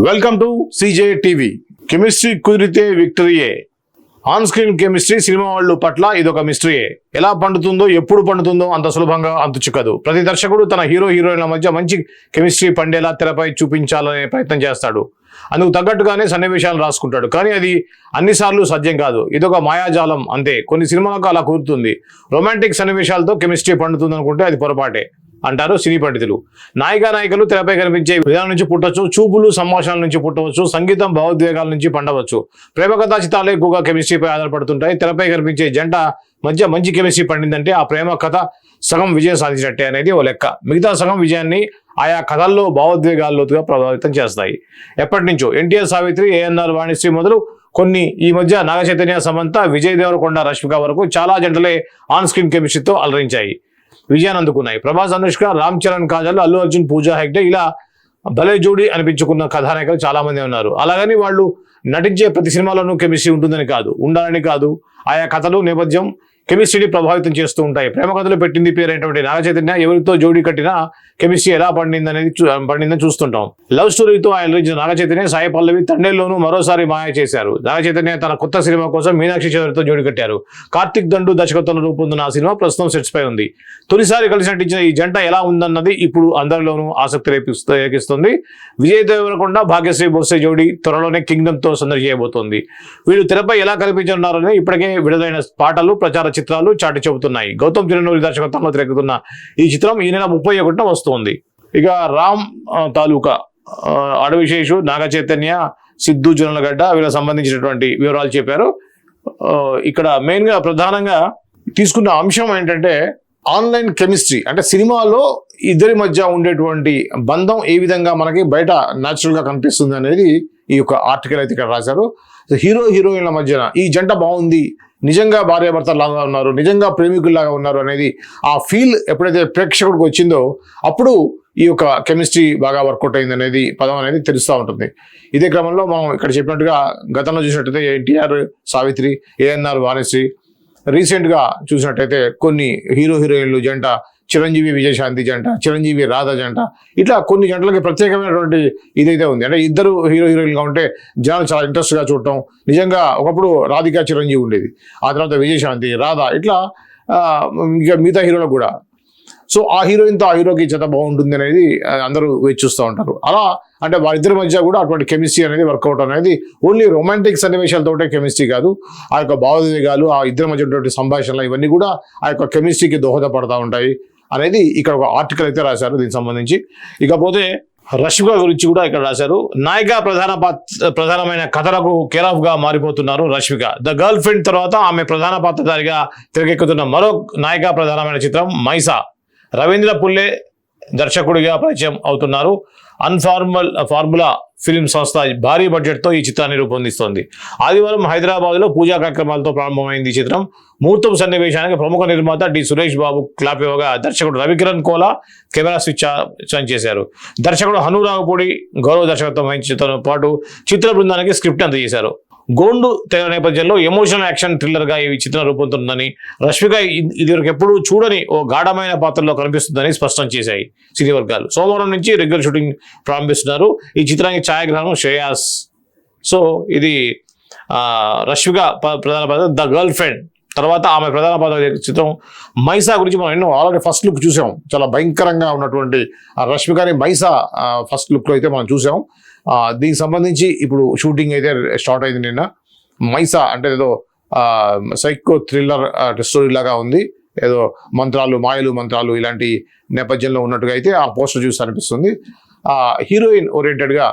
Welcome to CJ TV. Chemistry కుదిరితే విక్టరీయే. On screen chemistry cinema వాళ్ళు పట్ల ఇదొక మిస్టరీయే. ఎలా పండుతుందో, ఎప్పుడు పండుతుందో అంత సులభంగా అంతు చిక్కదు. ప్రతి దర్శకుడు తన హీరోయిన్ల మధ్య మంచి కెమిస్ట్రీ పండేలా తెరపై చూపించాలనే ప్రయత్నం చేస్తాడు. అందుకు తగ్గట్టుగానే సన్నివేశాలు రాసుకుంటాడు. కానీ అది అన్నిసార్లు సాధ్యం కాదు. ఇదొక మాయాజాలం అంతే. కొన్ని సినిమాలకు అలా కుదురుతుంది. రొమాంటిక్ సన్నివేశాలతో కెమిస్ట్రీ పండుతుంది అనుకుంటే అది పొరపాటే అంటారు సినీ పండితులు. నాయకులు తెరపై కనిపించే విధానం నుంచి పుట్టవచ్చు, చూపులు సంభాషణల నుంచి పుట్టవచ్చు, సంగీతం భావోద్వేగాల నుంచి పండవచ్చు. ప్రేమ కథా చిత్రాలు ఎక్కువగా కెమిస్ట్రీపై ఆధారపడుతుంటాయి. తెరపై కనిపించే జంట మధ్య మంచి కెమిస్ట్రీ పండిందంటే ఆ ప్రేమ కథ సగం విజయం సాధించినట్టే అనేది ఓ లెక్క. మిగతా సగం విజయాన్ని ఆయా కథల్లో భావోద్వేగాల్లోతుగా ప్రభావితం చేస్తాయి. ఎప్పటి నుంచో ఎన్టీఆర్, సావిత్రి, ఏఎన్ఆర్, వాణిశ్రీ మొదలు కొన్ని ఈ మధ్య నాగ చైతన్య, సమంత, విజయ్ దేవరకొండ, రష్మిక వరకు చాలా జంటలే ఆన్ స్క్రీన్ కెమిస్ట్రీతో అలరించాయి, విజయాన్ని అందుకున్నాయి. ప్రభాస్, అనుష్క, రామ్ చరణ్, కాజల్, అల్లు అర్జున్, పూజా హెగ్డే ఇలా భలే జోడి అనిపించుకున్న కథానాయకులు చాలా మంది ఉన్నారు. అలాగని వాళ్ళు నటించే ప్రతి సినిమాలోనూ కెమిస్ట్రీ ఉంటుందని కాదు, ఉండాలని కాదు. ఆయా కథలు, నేపథ్యం కెమిస్ట్రీని ప్రభావితం చేస్తూ ఉంటాయి. ప్రేమ కథలు పెట్టింది పేరైనటువంటి నాగ చైతన్య ఎవరితో జోడీ కట్టినా కెమిస్ట్రీ ఎలా పండిందని చూస్తుంటాం. లవ్ స్టోరీతో ఆయన నటించిన నాగ చైతన్య, సాయి పల్లవి తండేల్లోనూ మరోసారి మాయ చేశారు. నాగ చైతన్య తన కొత్త సినిమా కోసం మీనాక్షి చౌదరితో జోడీ కట్టారు. కార్తిక్ దండు దర్శకత్వంలో రూపొందిన ఆ సినిమా ప్రస్తుతం సెట్స్ పై ఉంది. తొలిసారి కలిసి నటించిన ఈ జంట ఎలా ఉందన్నది ఇప్పుడు అందరిలోనూ ఆసక్తి రేపిస్తుంది. విజయ్ దేవరకొండ, భాగ్యశ్రీ బోర్సే జోడీ త్వరలోనే కింగ్డమ్ తో సందడి చేయబోతోంది. వీళ్ళు తెరపై ఎలా కనిపించనున్నారని ఇప్పటికే విడుదలైన పాటలు, ప్రచార చిత్రాలు చాటి చెబుతున్నాయి. గౌతమ్ చిరంజీవి దర్శకత్వంలో తెరకెక్కుతున్న ఈ చిత్రం ఈ నెల 31న వస్తోంది. ఇక రామ్ తాలూకా, అడవిశేషు, నాగ చైతన్య, సిద్ధు జొన్నలగడ్డ వీళ్ళకి సంబంధించినటువంటి వివరాలు చెప్పారు. ఇక్కడ మెయిన్ గా ప్రధానంగా తీసుకున్న అంశం ఏంటంటే ఆన్లైన్ కెమిస్ట్రీ. అంటే సినిమాలో ఇద్దరి మధ్య ఉండేటువంటి బంధం ఏ విధంగా మనకి బయట న్యాచురల్ గా కనిపిస్తుంది అనేది ఈ యొక్క ఆర్టికల్ అయితే ఇక్కడ రాశారు. హీరోయిన్ల మధ్యన ఈ జంట బాగుంది, నిజంగా భార్యాభర్తలాగా ఉన్నారు, నిజంగా ప్రేమికుల్లాగా ఉన్నారు అనేది ఆ ఫీల్ ఎప్పుడైతే ప్రేక్షకుడికి వచ్చిందో అప్పుడు ఈ యొక్క కెమిస్ట్రీ బాగా వర్కౌట్ అయింది అనేది పదం అనేది తెలుస్తూ ఉంటుంది. ఇదే క్రమంలో మనం ఇక్కడ చెప్పినట్టుగా గతంలో చూసినట్టయితే ఎన్టీఆర్, సావిత్రి, ఏఎన్ఆర్, వాణిశ్రీ, రీసెంట్గా చూసినట్టయితే కొన్ని హీరోయిన్లు జంట, చిరంజీవి విజయశాంతి జంట, చిరంజీవి రాధ జంట, ఇట్లా కొన్ని జంటలకి ప్రత్యేకమైనటువంటి ఇదైతే ఉంది. అంటే ఇద్దరు హీరోయిన్గా ఉంటే జనాలు చాలా ఇంట్రెస్ట్గా చూడటం. నిజంగా ఒకప్పుడు రాధికా చిరంజీవి ఉండేది, ఆ తర్వాత విజయశాంతి, రాధ, ఇట్లా ఇంకా మిగతా హీరోలకు కూడా. సో ఆ హీరోయిన్తో ఆ హీరోకి చేత బాగుంటుంది అనేది అందరూ వేచి చూస్తూ ఉంటారు. అలా అంటే వారిద్దరి మధ్య కూడా అటువంటి కెమిస్ట్రీ అనేది వర్కౌట్ అనేది ఓన్లీ రొమాంటిక్ సన్నివేశాలతోటే కెమిస్ట్రీ కాదు, ఆ యొక్క భావోద్వేగాలు, ఆ ఇద్దరి మధ్య ఉన్నటువంటి సంభాషణలు ఇవన్నీ కూడా ఆ యొక్క కెమిస్ట్రీకి దోహదపడతా ఉంటాయి అనేది ఇక్కడ ఒక ఆర్టికల్ అయితే రాశారు దీనికి సంబంధించి. ఇకపోతే రష్మిక గురించి కూడా ఇక్కడ రాశారు. నాయిక ప్రధానమైన కథలకు కేర్ ఆఫ్ గా మారిపోతున్నారు రష్మిక. ద గర్ల్ ఫ్రెండ్ తర్వాత ఆమె ప్రధాన పాత్రధారిగా తెరకెక్కుతున్న మరో నాయిక ప్రధానమైన చిత్రం మైసా. రవీంద్ర పుల్లే దర్శకుడిగా పరిచయం అవుతున్నారు. ఫార్ములా ఫిల్మ్ సంస్థ భారీ బడ్జెట్తో ఈ చిత్రాన్ని రూపొందిస్తోంది. ఆదివారం హైదరాబాద్లో పూజా కార్యక్రమాలతో ప్రారంభమైంది ఈ చిత్రం. ముహూర్తం సన్నివేశానికి ప్రముఖ నిర్మాత డి సురేష్ బాబు క్లాప్ ఇవ్వగా దర్శకుడు Ravikiran Kola camera switch on చేశారు. దర్శకుడు హను రాఘపూడి గౌరవ దర్శకత్వం వహించడంతో పాటు చిత్ర బృందానికి స్క్రిప్ట్ అందజేశారు. గోండు తెర నేపథ్యంలో ఎమోషనల్ యాక్షన్ థ్రిల్లర్గా ఈ చిత్రం రూపొందుతుందని, రష్మిక ఇదివరకు ఎప్పుడూ చూడని ఓ గాఢమైన పాత్రలో కనిపిస్తుందని స్పష్టం చేశాయి సినీ వర్గాలు. సోమవారం నుంచి రెగ్యులర్ షూటింగ్ ప్రారంభిస్తున్నారు. ఈ చిత్రానికి ఛాయాగ్రహణం శ్రేయాస్. సో ఇది రష్మిక ప్రధాన పాత్ర ద గర్ల్ ఫ్రెండ్ తర్వాత ఆమె ప్రధాన పాత్ర చిత్రం మైసా గురించి మనం ఎన్నో ఆల్రెడీ ఫస్ట్ లుక్ చూసాం. చాలా భయంకరంగా ఉన్నటువంటి రష్మికని మైసా ఫస్ట్ లుక్లో అయితే మనం చూసాం. దీనికి సంబంధించి ఇప్పుడు షూటింగ్ అయితే స్టార్ట్ అయింది నిన్న. మైసా అంటే ఏదో సైకో థ్రిల్లర్ స్టోరీ లాగా ఉంది, ఏదో మాయలు మంత్రాలు ఇలాంటి నేపథ్యంలో ఉన్నట్టుగా అయితే ఆ పోస్టర్ చూసి అనిపిస్తుంది. హీరోయిన్ ఓరియంటెడ్గా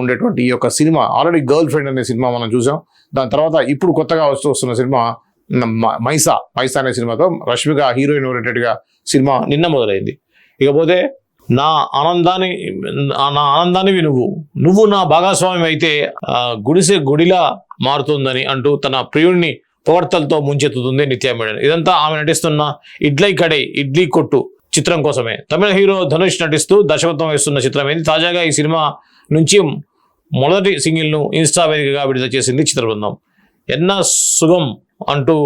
ఉండేటువంటి ఈ యొక్క సినిమా ఆల్రెడీ గర్ల్ ఫ్రెండ్ అనే సినిమా మనం చూసాం. దాని తర్వాత ఇప్పుడు కొత్తగా వస్తున్న సినిమా మైసా అనే సినిమాతో రష్మిక హీరోయిన్ ఓరియంటెడ్గా సినిమా నిన్న మొదలైంది. ఇకపోతే నా ఆనందానివి నువ్వు నా భాగస్వామి అయితే గుడిసె గుడిలా మారుతుందని అంటూ తన ప్రియుడిని పొగడ్తలతో ముంచెత్తుతుంది నిత్య మేనన్. ఇదంతా ఆమె నటిస్తున్న ఇడ్లీ కొట్టు చిత్రం కోసమే. తమిళ హీరో ధనుష్ నటిస్తూ దర్శకత్వం వహిస్తున్న చిత్రం ఇది. తాజాగా ఈ సినిమా నుంచి మొదటి సింగిల్ను ఇన్స్టా వేదికగా విడుదల చేసింది చిత్ర బృందం. ఎన్న సుగం అంటూ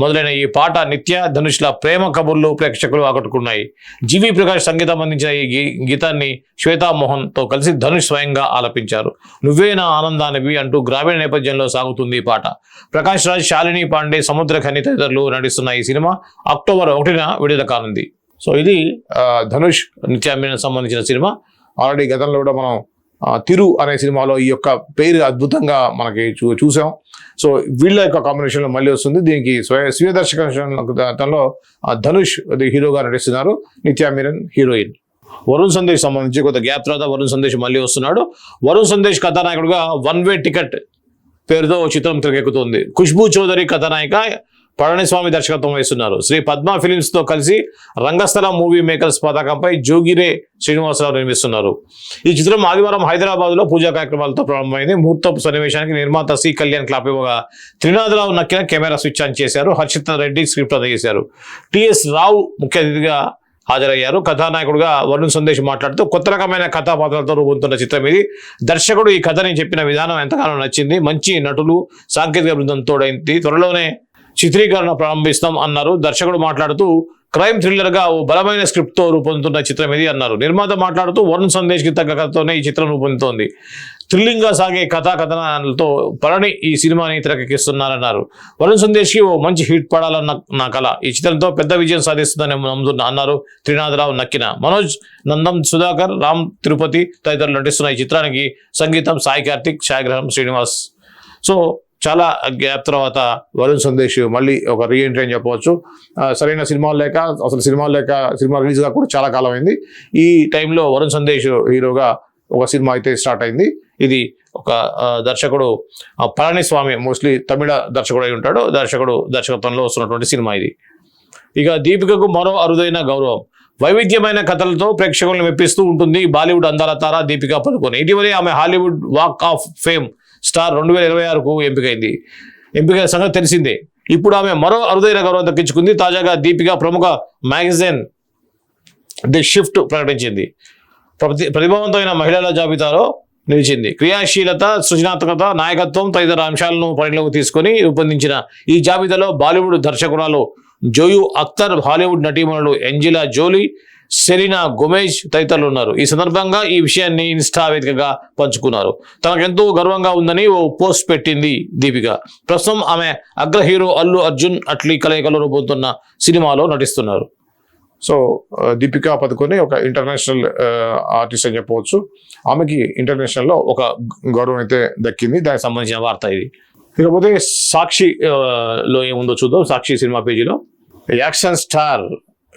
మొదలైన ఈ పాట నిత్య ధనుష్ల ప్రేమ కబుర్లు ప్రేక్షకులు ఆకట్టుకున్నాయి. జీవి ప్రకాష్ సంగీతం అందించిన ఈ గీతాన్ని శ్వేతా మోహన్తో కలిసి ధనుష్ స్వయంగా ఆలపించారు. నువ్వే నా ఆనందానివి అంటూ గ్రామీణ నేపథ్యంలో సాగుతుంది ఈ పాట. ప్రకాష్ రాజ్, శాలిని పాండే, సముద్రఖని తదితరులు నటిస్తున్న ఈ సినిమా అక్టోబర్ 1న విడుదల కానుంది. సో ఇది ధనుష్ నిత్యామీనకు సంబంధించిన సినిమా. ఆల్రెడీ గతంలో కూడా మనం తిరు అనే సినిమాలో ఈ యొక్క పేరు అద్భుతంగా మనకి చూసాం. సో వీళ్ళ యొక్క కాంబినేషన్లో మళ్ళీ వస్తుంది. దీనికి స్వీయ దర్శకత్వంలో ధనుష్ హీరోగా నటిస్తున్నారు, నిత్యా మీనన్ హీరోయిన్. వరుణ్ సందేశ్ సంబంధించి కొంత గ్యాప్ తర్వాత వరుణ్ సందేశ్ మళ్ళీ వస్తున్నాడు. వరుణ్ సందేశ్ కథానాయకుడుగా వన్ వే టికెట్ పేరుతో చిత్రం తెరకెక్కుతుంది. ఖుష్బూ చౌదరి కథానాయిక, పళనిస్వామి దర్శకత్వం వహిస్తున్నారు. శ్రీ పద్మ ఫిలిమ్స్ తో కలిసి రంగస్థల మూవీ మేకర్స్ పతాకంపై జోగిరే శ్రీనివాసరావు నిర్మిస్తున్నారు. ఈ చిత్రం ఆదివారం హైదరాబాద్ లో పూజా కార్యక్రమాలతో ప్రారంభమైంది. ముహూర్తపు సన్నివేశానికి నిర్మాత సి కళ్యాణ్ క్లాప్ ఇవ్వగా త్రినాథరావు నక్కిన కెమెరా స్విచ్ ఆన్ చేశారు. హర్షిత్ రెడ్డి స్క్రిప్ట్ అందజేశారు. టిఎస్ రావు ముఖ్య అతిథిగా హాజరయ్యారు. కథానాయకుడుగా వరుణ్ సందేశ్ మాట్లాడుతూ కొత్త రకమైన కథాపాత్రలతో రూపొందుతున్న చిత్రం ఇది. దర్శకుడు ఈ కథని చెప్పిన విధానం ఎంతగానో నచ్చింది. మంచి నటులు, సాంకేతిక బృందం తోడైంది. త్వరలోనే చిత్రీకరణ ప్రారంభిస్తాం అన్నారు. దర్శకుడు మాట్లాడుతూ క్రైమ్ థ్రిల్లర్ గా ఓ బలమైన స్క్రిప్ట్ తో రూపొందుతున్న చిత్రం ఇది అన్నారు. నిర్మాత మాట్లాడుతూ వరుణ్ సందేశ్ కి తగ్గ కథతోనే ఈ చిత్రం రూపొందుతోంది. థ్రిల్లింగ్ గా సాగే కథనాలతో పళని ఈ సినిమాని తెరకెక్కిస్తున్నారన్నారు. వరుణ్ సందేశ్ కి ఓ మంచి హిట్ పడాలన్న నా కళ. ఈ చిత్రంతో పెద్ద విజయం సాధిస్తుందని నమ్ముతున్నా అన్నారు త్రినాథరావు నక్కిన. మనోజ్ నందం, సుధాకర్, రామ్ తిరుపతి తదితరులు నటిస్తున్న ఈ చిత్రానికి సంగీతం సాయి కార్తిక్, ఛాయాగ్రహణం శ్రీనివాస్. సో చాలా గ్యాప్ తర్వాత వరుణ్ సందేశ్ మళ్ళీ ఒక రీఎంట్రీ అని చెప్పవచ్చు. సరైన సినిమాలు లేక, అసలు సినిమా రిలీజ్ గా కూడా చాలా కాలం అయింది. ఈ టైంలో వరుణ్ సందేశ్ హీరోగా ఒక సినిమా అయితే స్టార్ట్ అయింది. ఇది ఒక దర్శకుడు పళనిస్వామి, మోస్ట్లీ తమిళ దర్శకుడు అయి ఉంటాడు. దర్శకత్వంలో వస్తున్నటువంటి సినిమా ఇది. ఇక దీపికకు మరో అరుదైన గౌరవం. వైవిధ్యమైన కథలతో ప్రేక్షకులను మెప్పిస్తూ ఉంటుంది బాలీవుడ్ అందాల తార దీపికా పదుకొనె. ఇటీవలే ఆమె Hollywood walk of fame star 2026కు ఎంపిక సంగతి తెలిసిందే. ఇప్పుడు ఆమె మరో అరుదైన గౌరవం దక్కించుకుంది. తాజాగా దీపిక ప్రముఖ మ్యాగజైన్ ది షిఫ్ట్ ప్రకటించింది. ప్రతిభావంతమైన మహిళల జాబితాలో నిలిచింది. క్రియాశీలత, సృజనాత్మకత, నాయకత్వం తదితర అంశాలను పరిగణలోకి తీసుకొని రూపొందించిన ఈ జాబితాలో బాలీవుడ్ దర్శకురాలు జోయు అఖ్తర్, హాలీవుడ్ నటీమణులు ఏంజెలా జోలీ, సెరీనా గోమెజ్ తదితరులు ఉన్నారు. ఈ సందర్భంగా ఈ విషయాన్ని ఇన్స్టా వేదికగా పంచుకున్నారు. తనకెంతో గర్వంగా ఉందని ఓ పోస్ట్ పెట్టింది దీపిక. ప్రస్తుతం ఆమె అగ్ర హీరో అల్లు అర్జున్ అట్లీ కలయికలో రూపొందుతున్న సినిమాలో నటిస్తున్నారు. సో దీపికా పదుకొనె ఒక ఇంటర్నేషనల్ ఆర్టిస్ట్ అని చెప్పవచ్చు. ఆమెకి ఇంటర్నేషనల్లో ఒక గౌరవం అయితే దక్కింది. దానికి సంబంధించిన వార్త ఇది. ఇకపోతే సాక్షిలో ఏముందో చూద్దాం. సాక్షి సినిమా పేజీలో యాక్షన్ స్టార్,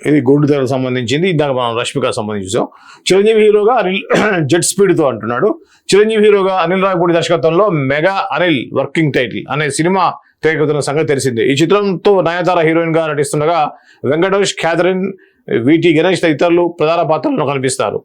ఇది గోల్డ్ తెరకు సంబంధించింది. ఇందాక మనం రష్మిక సంబంధించి చూసాం. చిరంజీవి హీరోగా అనిల్ జెట్ స్పీడ్ తో అంటున్నాడు. చిరంజీవి హీరోగా అనిల్ రావిపూడి దర్శకత్వంలో మెగా అనిల్ వర్కింగ్ టైటిల్ అనే సినిమా తెరకెక్కుతున్న సంగతి తెలిసిందే. ఈ చిత్రంతో నయనతార హీరోయిన్ గా నటిస్తుండగా వెంకటేష్, క్యాథరిన్, విటి గణేష్ తదితరులు ప్రధాన పాత్రలను కనిపిస్తారు.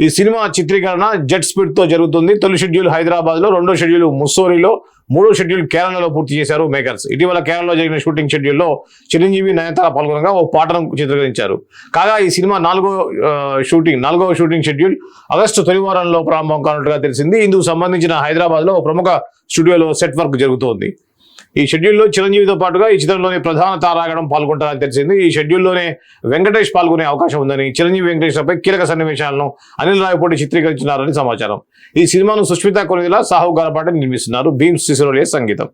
ఈ సినిమా చిత్రీకరణ జెట్ స్పీడ్ తో జరుగుతుంది. తొలి షెడ్యూల్ హైదరాబాద్ లో, రెండో షెడ్యూల్ ముస్సోరిలో, మూడో షెడ్యూల్ కేరళలో పూర్తి చేశారు మేకర్స్. ఇటీవల కేరళలో జరిగిన షూటింగ్ షెడ్యూల్లో చిరంజీవి, నయనతార పాల్గొనగా ఓ పాటను చిత్రీకరించారు. కాగా ఈ సినిమా నాలుగవ షూటింగ్ షెడ్యూల్ ఆగస్టు తొలి వారంలో ప్రారంభం కానున్నట్టుగా తెలిసింది. ఇందుకు సంబంధించిన హైదరాబాద్ లో ప్రముఖ స్టూడియోలో సెట్ వర్క్ జరుగుతోంది. ఈ షెడ్యూల్లో చిరంజీవితో పాటుగా ఈ చిత్రంలోని ప్రధాన తారాగణం పాల్గొంటారని తెలిసింది. ఈ షెడ్యూల్లోనే వెంకటేష్ పాల్గొనే అవకాశం ఉందని, చిరంజీవి వెంకటేశ్పై కీలక సన్నివేశాలను అనిల్ రావిపూడి చిత్రీకరించినారని సమాచారం. ఈ సినిమాను సుష్మిత కొనిదెల, సాహు గారపాటి నిర్మిస్తున్నారు. భీమ్స్ సిసిరోలియా సంగీతం.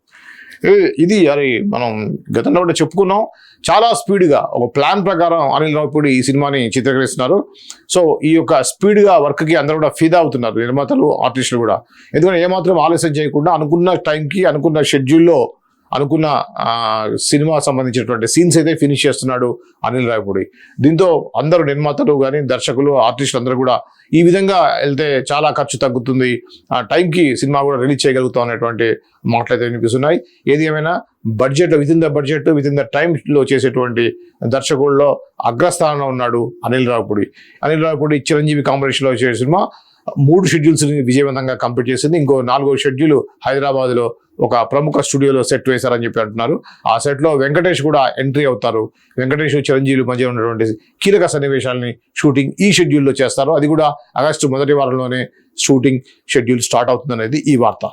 ఇది అది మనం గతంలో కూడా చెప్పుకున్నాం. చాలా స్పీడ్గా ఒక ప్లాన్ ప్రకారం అనిల్ రావిపూడి ఈ సినిమాని చిత్రీకరిస్తున్నారు. సో ఈ యొక్క స్పీడ్గా వర్క్కి అందరూ కూడా ఫిదా అవుతున్నారు, నిర్మాతలు, ఆర్టిస్టులు కూడా. ఎందుకంటే ఏమాత్రం ఆలస్యం చేయకుండా అనుకున్న టైంకి, అనుకున్న షెడ్యూల్లో, అనుకున్న సినిమా సంబంధించినటువంటి సీన్స్ అయితే ఫినిష్ చేస్తున్నాడు అనిల్ రావిపూడి. దీంతో అందరూ నిర్మాతలు కానీ, దర్శకులు, ఆర్టిస్టులు అందరూ కూడా ఈ విధంగా వెళ్తే చాలా ఖర్చు తగ్గుతుంది, ఆ టైంకి సినిమా కూడా రిలీజ్ చేయగలుగుతాం అనేటువంటి మాటలు అయితే వినిపిస్తున్నాయి. ఏది ఏమైనా విత్ ఇన్ ద టైంలో చేసేటువంటి దర్శకుల్లో అగ్రస్థానంలో ఉన్నాడు అనిల్ రావిపూడి. చిరంజీవి కాంబినేషన్లో చేసే సినిమా 3 షెడ్యూల్స్ విజయవంతంగా కంప్లీట్ చేసింది. ఇంకో 4వ షెడ్యూల్ హైదరాబాద్లో ఒక ప్రముఖ స్టూడియోలో సెట్ వేశారని చెప్పి అంటున్నారు. ఆ సెట్లో వెంకటేష్ కూడా ఎంట్రీ అవుతారు. వెంకటేష్, చిరంజీవి మధ్య ఉన్నటువంటి కీలక సన్నివేశాలని షూటింగ్ ఈ షెడ్యూల్లో చేస్తారు. అది కూడా ఆగస్టు మొదటి వారంలోనే షూటింగ్ షెడ్యూల్ స్టార్ట్ అవుతుందనేది ఈ వార్త.